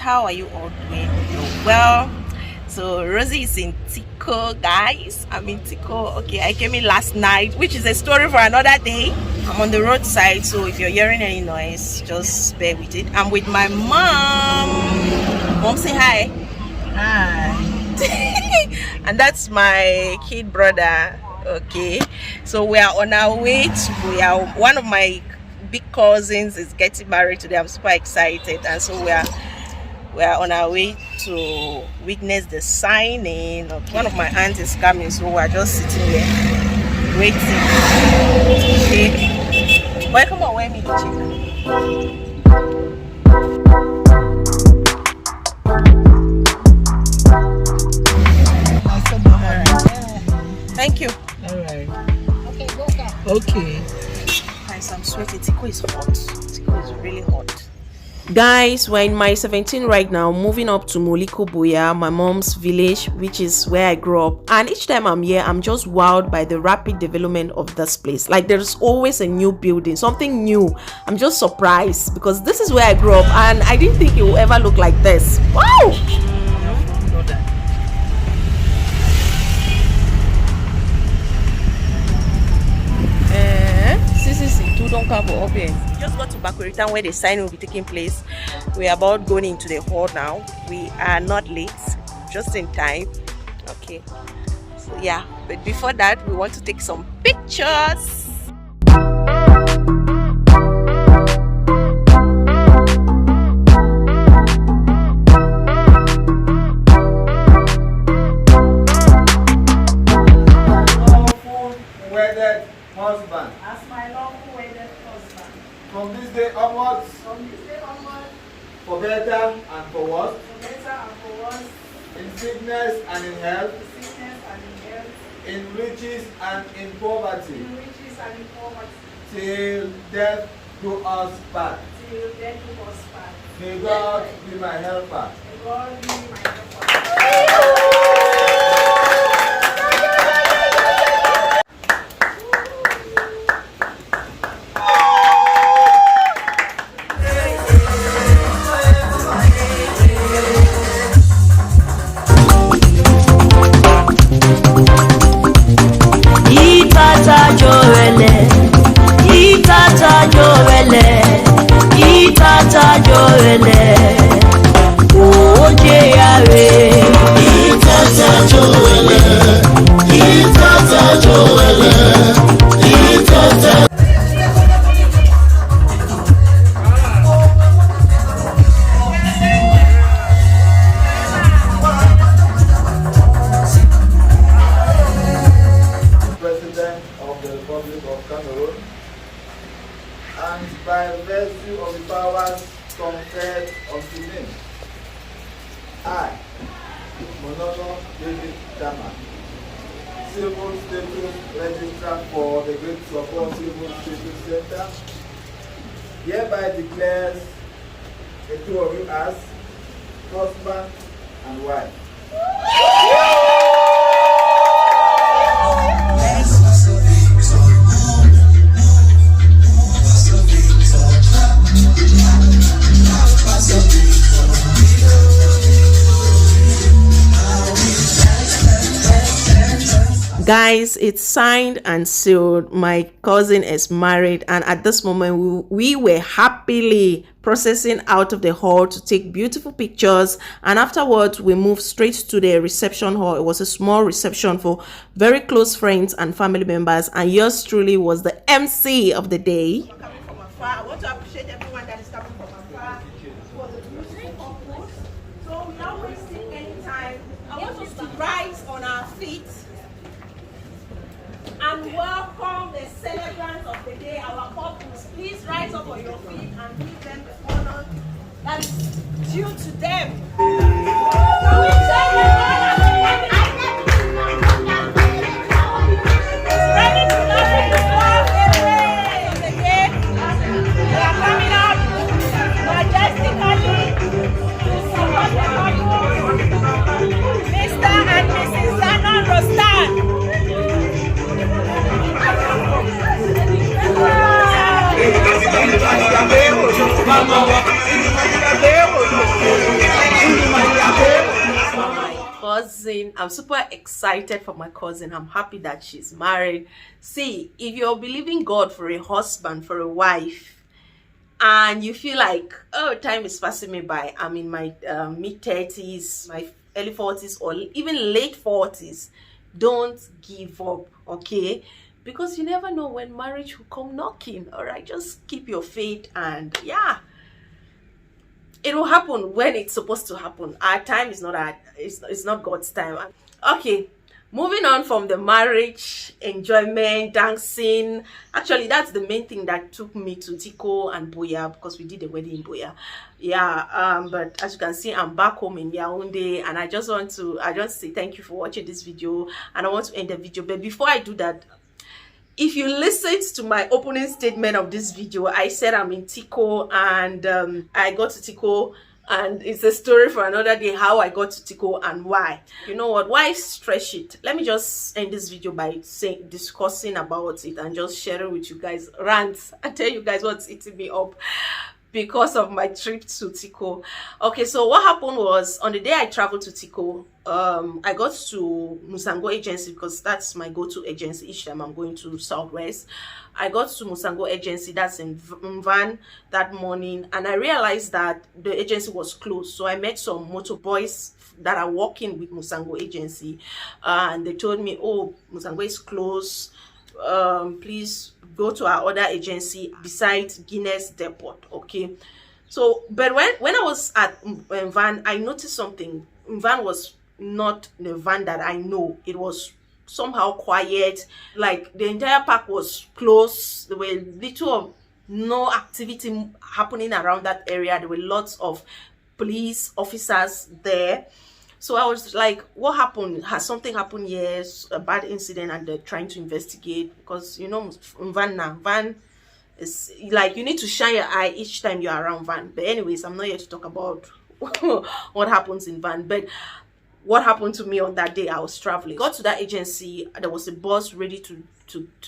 how are you all doing? Well, so Rosie is in Tico, guys. I'm in Tico. Okay, I came in last night, which is a story for another day. I'm on the roadside, so if you're hearing any noise, just bear with it. I'm with my mom. Mom, say hi. Hi. And that's my kid brother. Okay, so we are on our way to Buea. One of my big cousins is getting married today. I'm super excited, and so we are on our way to witness the signing. One of my aunts is coming, so we are just sitting here waiting. Okay, well, come on, where me the chicken. Thank you. All right. Okay, go. Okay. Guys, I'm sweating. Tico is hot. Tico is really hot. Guys, we're in my 17 right now, moving up to Moliko Buea, my mom's village, which is where I grew up. And each time I'm here, I'm just wowed by the rapid development of this place. Like, there's always a new building, something new. I'm just surprised because this is where I grew up and I didn't think it would ever look like this. Wow! Don't cover up here. Just got to Bakweritan where the signing will be taking place. We are about going into the hall now. We are not late, just in time. Okay, so yeah, but before that we want to take some pictures. Husband. As my lawful wedded husband. From this day onwards. For better and for worse. In sickness and in health. In riches and in poverty. Till death do us part. May God be my helper. President of the Republic of Cameroon, and by virtue of the powers conferred unto me, I, Monono David Dama, Civil Status Registrar for the Great Support Civil Status Center, hereby declares the two of you as husband and wife. Guys, it's signed and sealed. My cousin is married, and at this moment we were happily processing out of the hall to take beautiful pictures, and afterwards we moved straight to the reception hall. It was a small reception for very close friends and family members, and yours truly was the MC of the day. Coming from afar, I want to appreciate everyone that is coming from afar for the beautiful couple. So without wasting any time, I want us to rise on our feet and welcome the celebrants of the day, our couples. Please rise up on your feet and give them the honor that is due to them. Ready to love you before the day. We are coming up majestically to support the couple, Mr. and Mrs. Zanon Rostan. Vamos, cousin. I'm super excited for my cousin. I'm happy that she's married. See, if you're believing God for a husband, for a wife, and you feel like, oh, time is passing me by, I'm in my mid-30s, my early 40s, or even late 40s, don't give up, okay? Because you never know when marriage will come knocking. All right, just keep your faith, and yeah, it will happen when it's supposed to happen. Our time is not it's not God's time. Okay, moving on from the marriage, enjoyment, dancing. Actually, that's the main thing that took me to Tiko and Buea, because we did a wedding in Buea. Yeah, but as you can see, I'm back home in Yaounde, and I just say thank you for watching this video, and I want to end the video. But before I do that, if you listened to my opening statement of this video, I said I'm in Tiko, and I got to Tiko, and it's a story for another day how I got to Tiko and why. You know what? Why stretch it? Let me just end this video by discussing about it and just sharing with you guys rants and tell you guys what's eating me up because of my trip to Tiko. Okay, so what happened was, on the day I traveled to Tiko, I got to Musango agency, because that's my go-to agency each time I'm going to Southwest. I got to Musango agency, that's in Van, that morning, and I realized that the agency was closed. So I met some motor boys that are working with Musango agency, and they told me, oh, Musango is closed, please go to our other agency besides Guinness Depot. Okay, so but when I was at Van, I noticed something. Van was not the Van that I know. It was somehow quiet, like the entire park was closed. There were little of no activity happening around that area. There were lots of police officers there. So I was like, what happened? Has something happened? Yes, a bad incident, and they're trying to investigate, because you know Van is like, you need to shine your eye each time you're around Van. But anyways, I'm not here to talk about what happens in Van, but what happened to me on that day. I was traveling, got to that agency, there was a bus ready to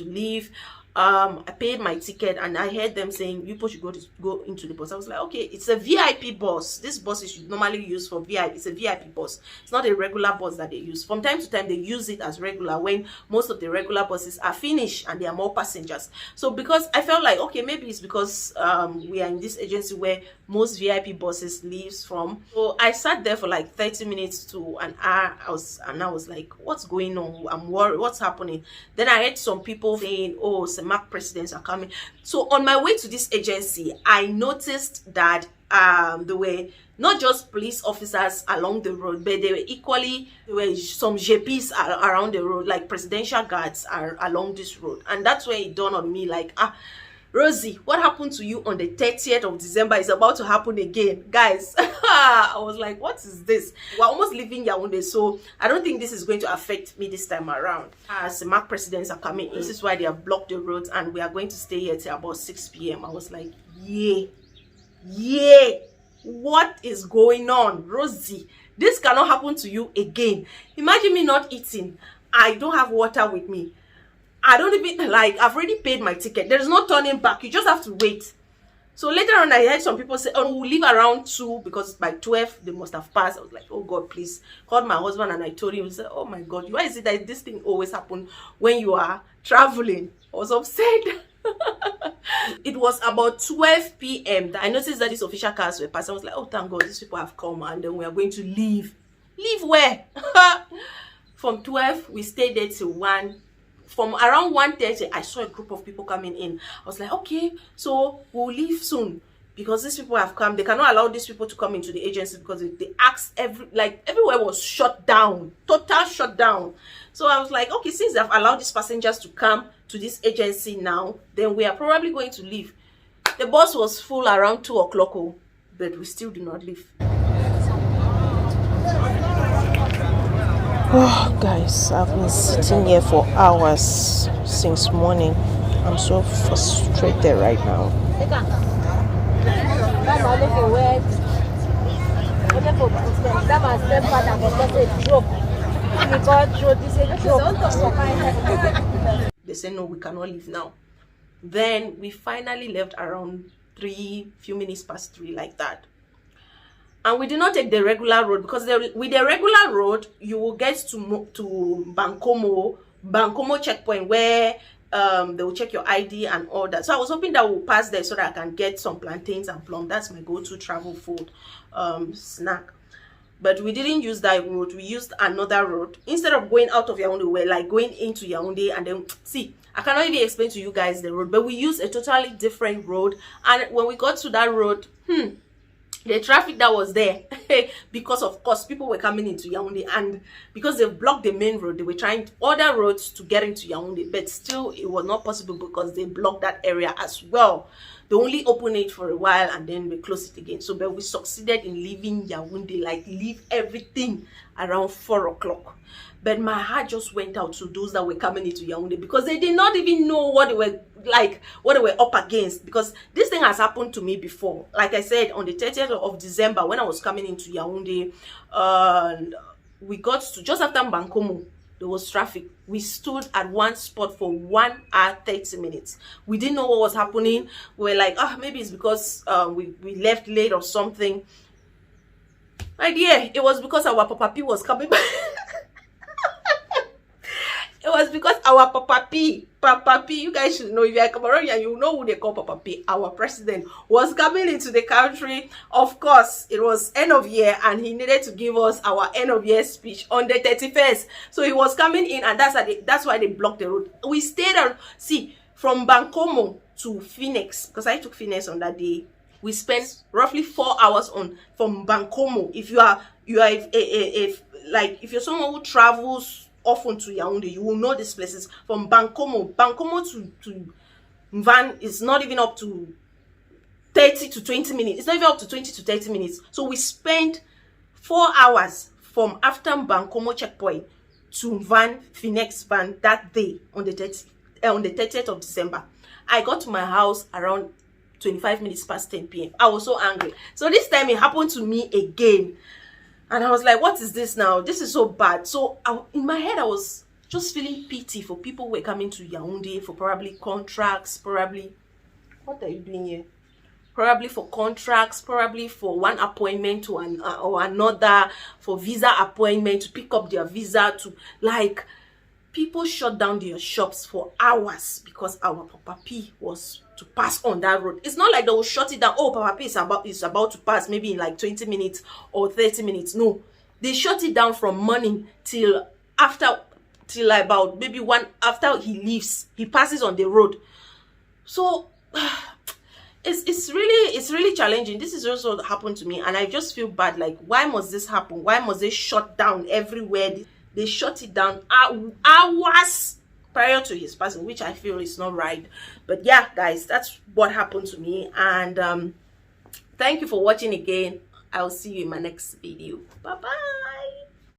leave. I paid my ticket, and I heard them saying, you should go into the bus. I was like, okay, it's a VIP bus. This bus is normally used for VIP. It's a VIP bus. It's not a regular bus that they use. From time to time, they use it as regular when most of the regular buses are finished and there are more passengers. So because I felt like, okay, maybe it's because we are in this agency where most VIP buses leaves from. So I sat there for like 30 minutes to an hour. I was like, what's going on? I'm worried. What's happening? Then I heard some people saying, oh, some Mark presidents are coming. So on my way to this agency, I noticed that there were not just police officers along the road, but there were some JPs around the road, like presidential guards are along this road. And that's where it dawned on me, like, Rosie, what happened to you on the 30th of December is about to happen again. Guys, I was like, what is this? We're almost leaving Yaounde, so I don't think this is going to affect me this time around. As the Mark presidents are coming in, this is why they have blocked the roads, and we are going to stay here till about 6 p.m. I was like, yeah, what is going on, Rosie? This cannot happen to you again. Imagine me not eating. I don't have water with me. I don't even, like, I've already paid my ticket. There's no turning back. You just have to wait. So later on, I heard some people say, oh, we'll leave around 2, because by 12, they must have passed. I was like, oh, God, please. Called my husband, and I told him, he said, oh, my God, why is it that this thing always happens when you are traveling? I was upset. It was about 12 p.m. that I noticed that these official cars were passing. I was like, oh, thank God, these people have come, and then we are going to leave. Leave where? From 12, we stayed there till 1. From around 1:30, I saw a group of people coming in. I was like, okay, so we'll leave soon, because these people have come. They cannot allow these people to come into the agency, because they asked everywhere was shut down, total shutdown. So I was like, okay, since they've allowed these passengers to come to this agency now, then we are probably going to leave. The bus was full around 2 o'clock, but we still do not leave. Oh, guys, I've been sitting here for hours since morning. I'm so frustrated right now. They said, no, we cannot leave now. Then we finally left around 3, few minutes past 3, like that. and we did not take the regular road, because with the regular road you will get to Bankomo checkpoint, where they will check your ID and all that. So I was hoping that we'll pass there so that I can get some plantains and plum. That's my go-to travel food snack. But we didn't use that road. We used another road. Instead of going out of Yaounde, we're like going into Yaounde, and then see, I cannot even explain to you guys the road, but we used a totally different road. And when we got to that road, the traffic that was there, because of course people were coming into Yaounde, and because they blocked the main road, they were trying other roads to get into Yaounde, but still it was not possible because they blocked that area as well. They only opened it for a while and then we closed it again. So but we succeeded in leaving Yaounde, like leave everything around 4 o'clock. But my heart just went out to those that were coming into Yaounde, because they did not even know what they were like, what they were up against. Because this thing has happened to me before. Like I said, on the 30th of December, when I was coming into Yaounde, we got to just after Bankomo, there was traffic. We stood at one spot for 1 hour 30 minutes. We didn't know what was happening. We were like, maybe it's because we left late or something. My dear, it was because our Papa P was coming back. It was because our Papa P, you guys should know, if you're a Cameroonian, you know who they call Papa P, our president, was coming into the country. Of course, it was end of year and he needed to give us our end of year speech on the 31st. So he was coming in, and that's why they blocked the road. We stayed on, see, from Bankomo to Phoenix, because I took Phoenix on that day. We spent roughly 4 hours from Bankomo. If if you're someone who travels often to Yaounde, you will know these places. From Bankomo to Van is not even up to 30 to 20 minutes. It's not even up to 20 to 30 minutes. So we spent 4 hours from after Bankomo checkpoint to Phoenix Van that day on the 30th of December. I got to my house around 25 minutes past 10 p.m. I was so angry. So this time it happened to me again. And I was like, what is this now? This is so bad. So in my head, I was just feeling pity for people who were coming to Yaounde for probably contracts, probably, what are you doing here? Probably for contracts, probably for one appointment to or another, for visa appointment, to pick up their visa, to like, people shut down their shops for hours because our Papa P was to pass on that road. It's not like they will shut it down. Oh, Papa P is about to pass maybe in like 20 minutes or 30 minutes. No, they shut it down from morning till about maybe after he leaves, he passes on the road. So it's really challenging. This is also what happened to me, and I just feel bad. Like, why must this happen? Why must they shut down everywhere? They shut it down hours prior to his passing, which I feel is not right. But yeah, guys, that's what happened to me. And thank you for watching again. I'll see you in my next video. Bye bye.